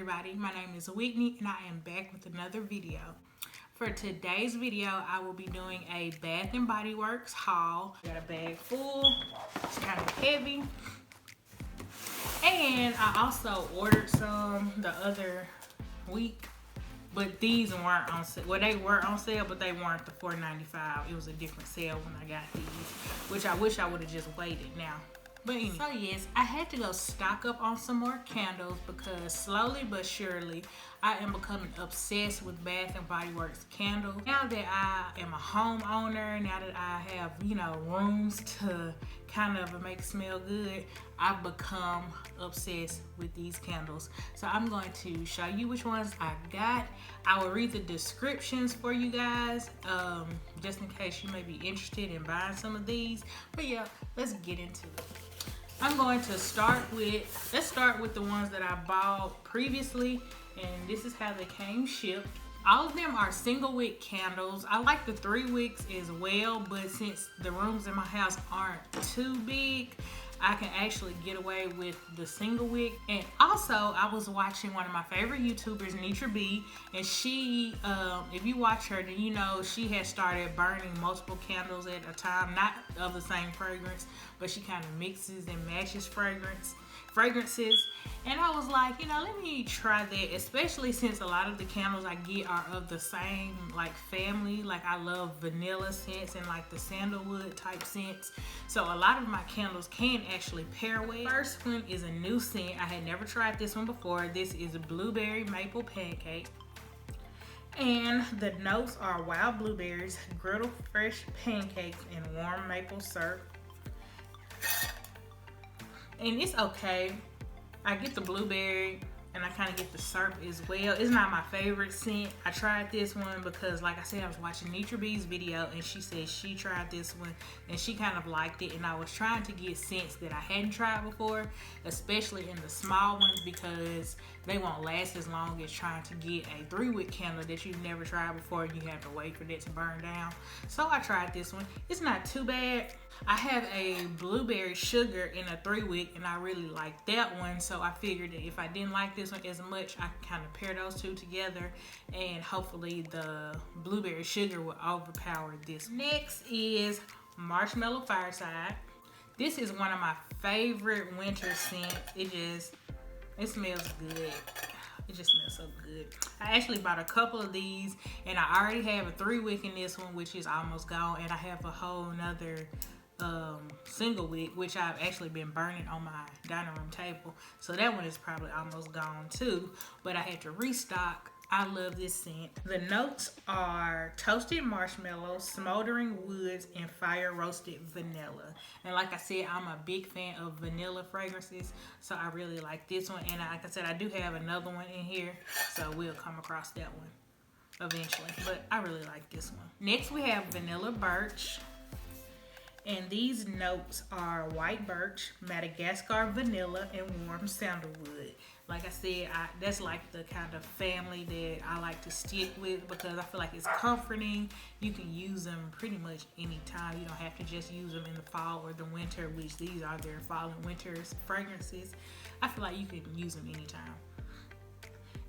everybody, my name is Whitney and I am back with another video. For today's video, I will be doing a Bath & Body Works haul. Got a bag full, it's kind of heavy. And I also ordered some the other week, but these weren't on sale. Well, they were on sale, but they weren't the $4.95. It was a different sale when I got these, which I wish I would have just waited now. But anyway, so yes, I had to go stock up on some more candles because slowly but surely I am becoming obsessed with Bath & Body Works candles. Now that I am a homeowner, now that I have, rooms to kind of make smell good, I've become obsessed with these candles. So I'm going to show you which ones I got. I will read the descriptions for you guys, just in case you may be interested in buying some of these. But yeah, let's get into it. I'm going to let's start with the ones that I bought previously, and this is how they came shipped. All of them are single wick candles. I like the 3 wicks as well, but since the rooms in my house aren't too big, I can actually get away with the single wick. And also, I was watching one of my favorite YouTubers, Nitra B, and she, if you watch her, then you know she has started burning multiple candles at a time, not of the same fragrance, but she kind of mixes and matches fragrances. And I was like, let me try that, especially since a lot of the candles I get are of the same family. Like, I love vanilla scents and like the sandalwood type scents, so a lot of my candles can actually pair well. First one is a new scent. I had never tried this one before. This is a blueberry maple pancake, and the notes are wild blueberries, griddle fresh pancakes, and warm maple syrup. And it's okay. I get the blueberry and I kind of get the syrup as well. It's not my favorite scent. I tried this one because, like I said, I was watching Nitra B's video and she said she tried this one and she kind of liked it. And I was trying to get scents that I hadn't tried before, especially in the small ones, because they won't last as long as trying to get a 3 wick candle that you've never tried before and you have to wait for that to burn down. So I tried this one. It's not too bad. I have a blueberry sugar in a 3 wick and I really like that one, so I figured that if I didn't like this one as much, I could kind of pair those two together and hopefully the blueberry sugar will overpower this. Next is Marshmallow Fireside. This is one of my favorite winter scents. It smells good. It just smells so good. I actually bought a couple of these and I already have a 3 wick in this one, which is almost gone, and I have a whole nother single wick, which I've actually been burning on my dining room table, so that one is probably almost gone too, but I had to restock. I love this scent. The notes are toasted marshmallows, smoldering woods, and fire roasted vanilla. And like I said, I'm a big fan of vanilla fragrances, so I really like this one. And like I said, I do have another one in here, so we'll come across that one eventually, but I really like this one. Next we have Vanilla Birch. And these notes are white birch, Madagascar vanilla, and warm sandalwood. Like I said, that's like the kind of family that I like to stick with because I feel like it's comforting. You can use them pretty much any time. You don't have to just use them in the fall or the winter, which these are their fall and winter fragrances. I feel like you can use them anytime.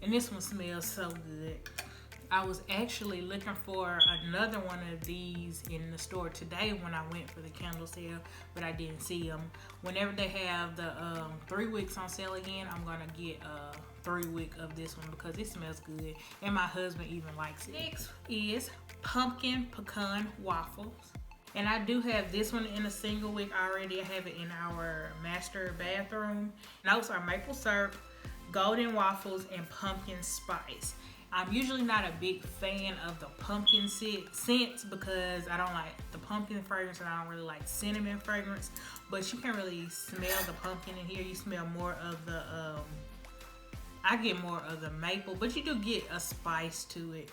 And this one smells so good. I was actually looking for another one of these in the store today when I went for the candle sale, but I didn't see them. Whenever they have the 3 wicks on sale again, I'm gonna get a 3 wick of this one because it smells good, and my husband even likes it. Next is Pumpkin Pecan Waffles. And I do have this one in a single wick already. I have it in our master bathroom. Notes are maple syrup, golden waffles, and pumpkin spice. I'm usually not a big fan of the pumpkin scents because I don't like the pumpkin fragrance and I don't really like cinnamon fragrance, but you can really smell the pumpkin in here. You smell more of the, I get more of the maple, but you do get a spice to it,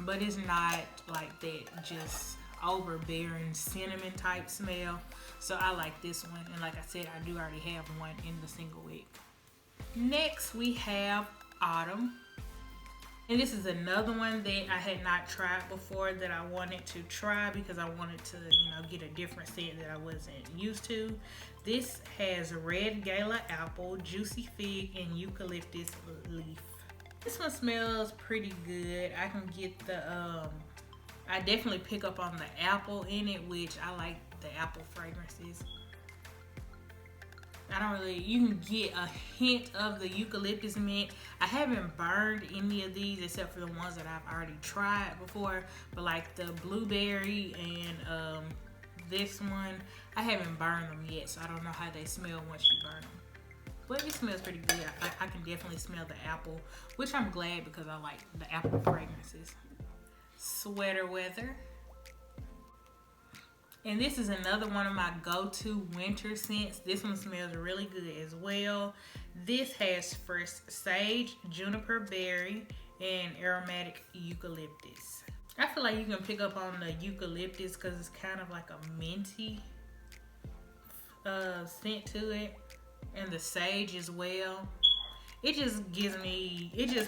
but it's not like that just overbearing cinnamon type smell. So I like this one, and like I said, I do already have one in the single wick. Next we have Autumn. And this is another one that I had not tried before that I wanted to try because I wanted to, get a different scent that I wasn't used to. This has red gala apple, juicy fig, and eucalyptus leaf. This one smells pretty good. I can get I definitely pick up on the apple in it, which I like the apple fragrances. You can get a hint of the eucalyptus mint. I haven't burned any of these except for the ones that I've already tried before, but like the blueberry and this one, I haven't burned them yet, so I don't know how they smell once you burn them. But it smells pretty good. I can definitely smell the apple, which I'm glad because I like the apple fragrances. Sweater Weather. And this is another one of my go-to winter scents. This one smells really good as well. This has fresh sage, juniper berry, and aromatic eucalyptus. I feel like you can pick up on the eucalyptus because it's kind of like a minty scent to it. And the sage as well. It just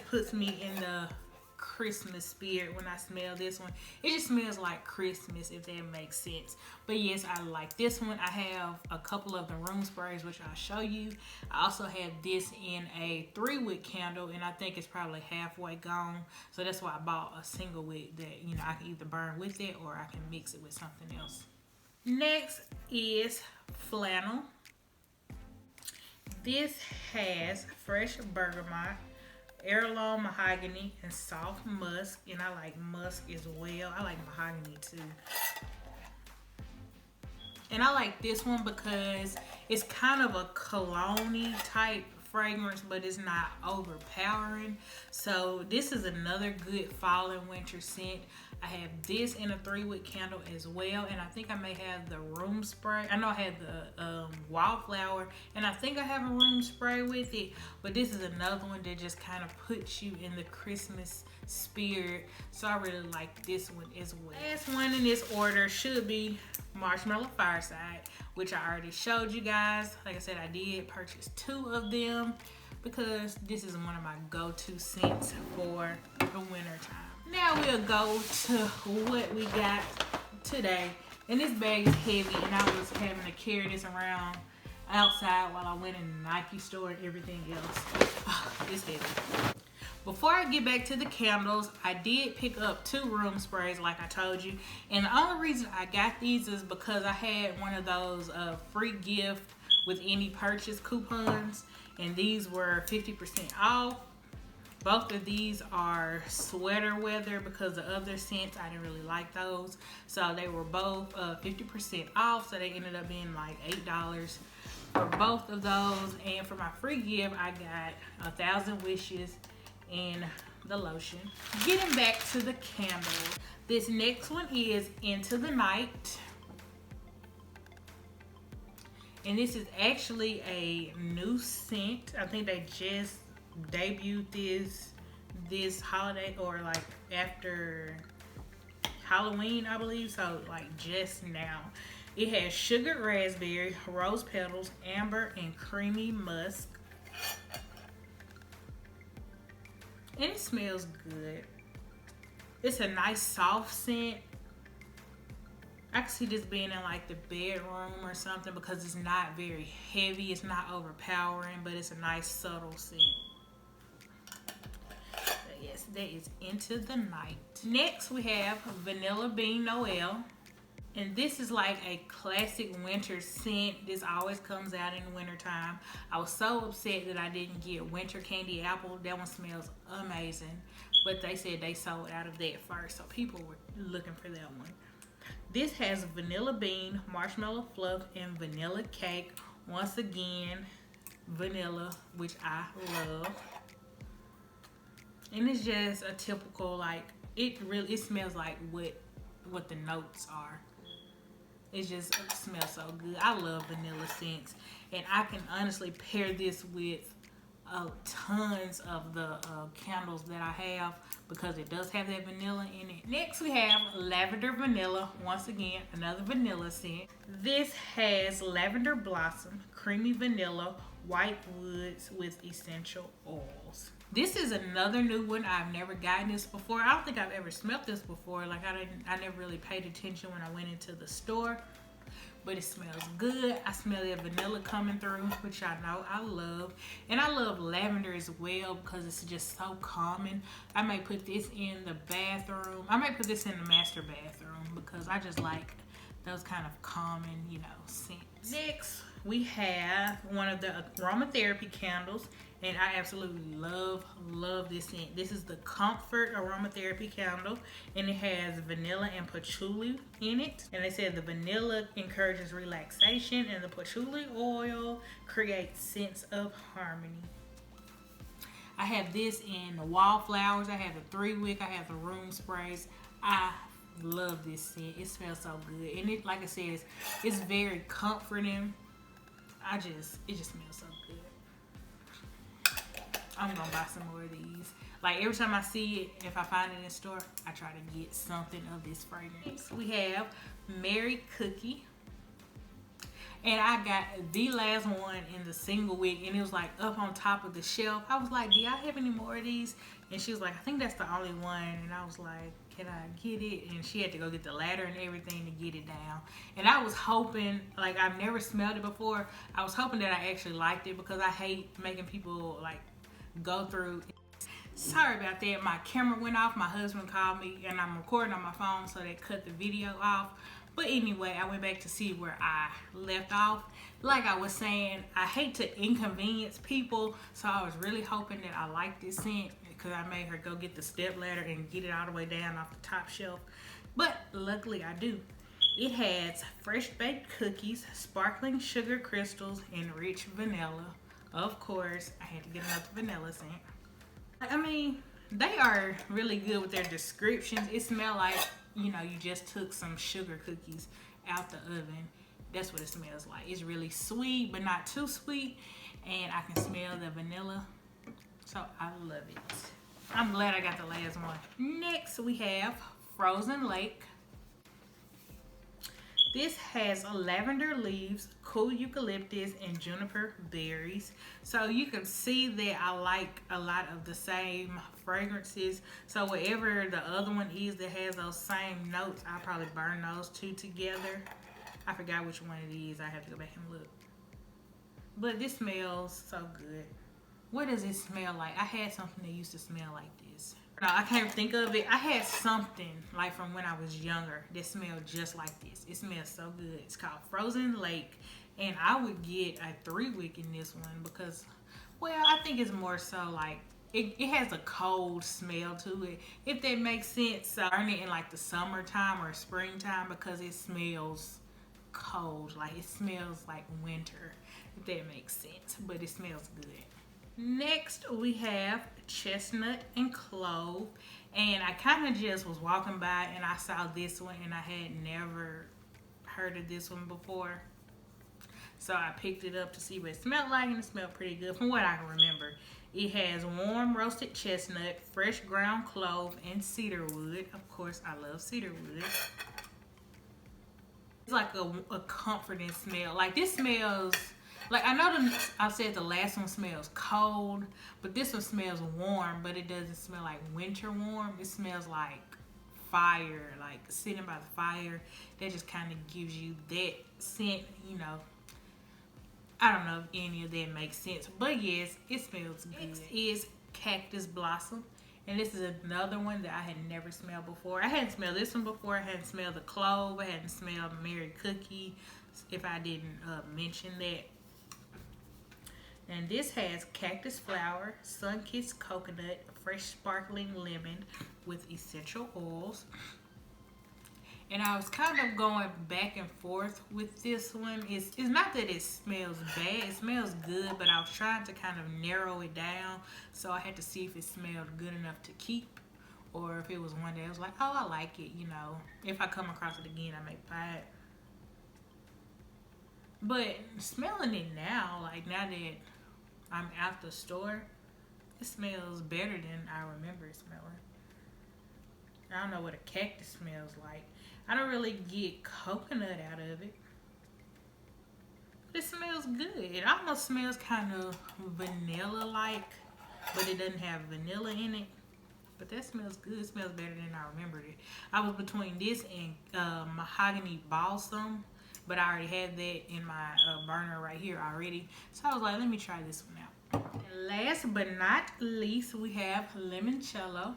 puts me in the Christmas spirit when I smell this one. It just smells like Christmas, if that makes sense. But yes, I like this one. I have a couple of the room sprays, which I'll show you. I also have this in a 3-wick candle, and I think it's probably halfway gone. So that's why I bought a single wick that I can either burn with it or I can mix it with something else. Next is Flannel. This has fresh bergamot, heirloom mahogany, and soft musk. And I like musk as well. I like mahogany too. And I like this one because it's kind of a cologne-y type fragrance, but it's not overpowering. So this is another good fall and winter scent. I have this in a 3-wick candle as well, and I think I may have the room spray. I know I had the wildflower, and I think I have a room spray with it, but this is another one that just kind of puts you in the Christmas spirit. So I really like this one as well. Last one in this order should be Marshmallow Fireside, which I already showed you guys. Like I said, I did purchase 2 of them because this is one of my go-to scents for the winter time. Now we'll go to what we got today. And this bag is heavy, and I was having to carry this around outside while I went in the Nike store and everything else. It's heavy. Before I get back to the candles, I did pick up 2 room sprays like I told you. And the only reason I got these is because I had one of those free gift with any purchase coupons. And these were 50% off. Both of these are Sweater Weather because the other scents, I didn't really like those. So they were both 50% off. So they ended up being like $8 for both of those. And for my free gift, I got 1,000 Wishes and the lotion. Getting back to the candles. This next one is Into the Night. And this is actually a new scent. I think they just debuted this holiday or like after Halloween, I believe. So like just now. It has sugared raspberry, rose petals, amber, and creamy musk. And it smells good. It's a nice soft scent. I can see this being in like the bedroom or something because it's not very heavy. It's not overpowering, but it's a nice subtle scent. But yes, that is Into the Night. Next we have Vanilla Bean Noel. And this is like a classic winter scent. This always comes out in the winter time. I was so upset that I didn't get Winter Candy Apple. That one smells amazing. But they said they sold out of that first, so people were looking for that one. This has vanilla bean, marshmallow fluff, and vanilla cake. Once again, vanilla, which I love. And it's just a typical, like, it smells like what the notes are. It smells so good. I love vanilla scents. And I can honestly pair this with tons of the candles that I have because it does have that vanilla in it. Next we have Lavender Vanilla. Once again, another vanilla scent. This has lavender blossom, creamy vanilla, white woods with essential oils. This is another new one. I've never gotten this before. I don't think I've ever smelled this before. Like I never really paid attention when I went into the store. But it smells good. I smell the vanilla coming through, which I know I love. And I love lavender as well because it's just so calming. I may put this in the bathroom. I may put this in the master bathroom because I just like those kind of calming, you know, scents. Next, we have one of the aromatherapy candles. And I absolutely love this scent. This is the Comfort Aromatherapy Candle. And it has vanilla and patchouli in it. And they said the vanilla encourages relaxation and the patchouli oil creates sense of harmony. I have this in the wallflowers. I have the 3-wick. I have the room sprays. I love this scent. It smells so good. And it, like I said, it's very comforting. It just smells so good. I'm gonna buy some more of these. Like every time I see it, if I find it in the store, I try to get something of this fragrance. We have Mary Cookie. And I got the last one in the single wick, and it was like up on top of the shelf. I was like, do y'all have any more of these? And she was like, I think that's the only one. And I was like, can I get it? And she had to go get the ladder and everything to get it down. And I was hoping, like I've never smelled it before. I was hoping that I actually liked it because I hate making people like go through. Sorry about that. My camera went off. My husband called me and I'm recording on my phone, so they cut the video off. But anyway, I went back to see where I left off. Like I was saying, I hate to inconvenience people, so I was really hoping that I liked this scent because I made her go get the step ladder and get it all the way down off the top shelf. But luckily I do. It has fresh baked cookies, sparkling sugar crystals, and rich vanilla. Of course, I had to get another vanilla scent. I mean, they are really good with their descriptions. It smells like, you know, you just took some sugar cookies out the oven. That's what it smells like. It's really sweet, but not too sweet. And I can smell the vanilla. So I love it. I'm glad I got the last one. Next, we have Frozen Lake. This has lavender leaves, cool eucalyptus, and juniper berries. So you can see that I like a lot of the same fragrances. So whatever the other one is that has those same notes, I'll probably burn those two together. I forgot which one it is. I have to go back and look. But this smells so good. What does it smell like? I had something that used to smell like this. No, I can't think of it. I had something like from when I was younger that smelled just like this. It smells so good. It's called Frozen Lake. And I would get a 3-wick in this one because, well, I think it's more so like, it has a cold smell to it. If that makes sense, so burn it in like the summertime or springtime because it smells cold. Like it smells like winter, if that makes sense. But it smells good. Next, we have chestnut and clove. And I kind of just was walking by and I saw this one and I had never heard of this one before. So I picked it up to see what it smelled like, and it smelled pretty good from what I can remember. It has warm roasted chestnut, fresh ground clove, and cedar wood. Of course, I love cedar wood. It's like a comforting smell. Like this smells, like I know I said the last one smells cold, but this one smells warm, but it doesn't smell like winter warm. It smells like fire, like sitting by the fire. That just kind of gives you that scent, you know. I don't know if any of that makes sense, but yes, it smells good. Next is Cactus Blossom, and this is another one that I had never smelled before. I hadn't smelled this one before. I hadn't smelled the clove. I hadn't smelled Mary Cookie, if I didn't mention that. And this has cactus flower, sun-kissed coconut, fresh sparkling lemon with essential oils. And I was kind of going back and forth with this one. It's not that it smells bad. It smells good, but I was trying to kind of narrow it down. So I had to see if it smelled good enough to keep, or if it was one that I was like, oh, I like it, you know. If I come across it again, I may buy it. But smelling it now, like now that I'm out the store, it smells better than I remember it smelling. I don't know what a cactus smells like. I don't really get coconut out of it. It smells good. It almost smells kind of vanilla-like, but it doesn't have vanilla in it. But that smells good. It smells better than I remembered it. I was between this and mahogany balsam, but I already had that in my burner right here already. So I was like, let me try this one out. And last but not least, we have limoncello.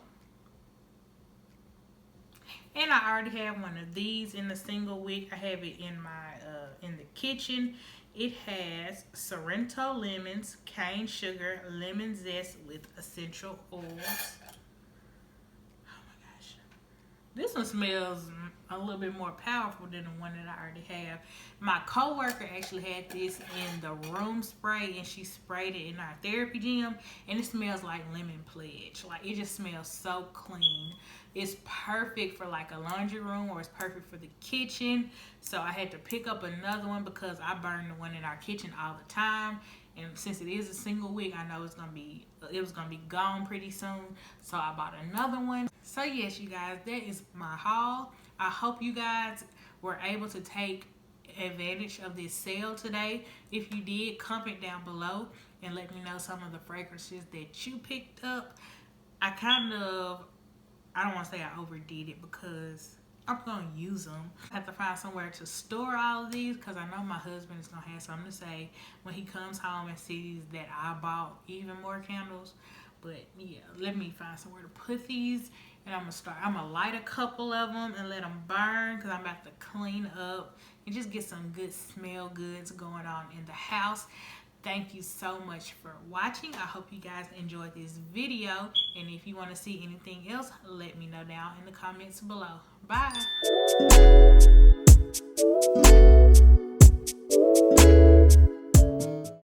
And I already have one of these in the single wick. I have it in my in the kitchen. It has Sorrento lemons, cane sugar, lemon zest with essential oils. Oh my gosh. This one smells a little bit more powerful than the one that I already have. My coworker actually had this in the room spray, and she sprayed it in our therapy gym, and it smells like lemon pledge. Like, it just smells so clean. It's perfect for like a laundry room, or it's perfect for the kitchen. So I had to pick up another one because I burn the one in our kitchen all the time. And since it is a single wick, I know it was gonna be gone pretty soon. So I bought another one. So yes, you guys, that is my haul. I hope you guys were able to take advantage of this sale today. If you did, comment down below and let me know some of the fragrances that you picked up. I don't want to say I overdid it because I'm going to use them. I have to find somewhere to store all of these because I know my husband is going to have something to say when he comes home and sees that I bought even more candles. But yeah, let me find somewhere to put these, and I'm gonna light a couple of them and let them burn because I'm about to clean up and just get some good smell goods going on in the house. Thank you so much for watching. I hope you guys enjoyed this video, and if you want to see anything else, let me know down in the comments below. Bye.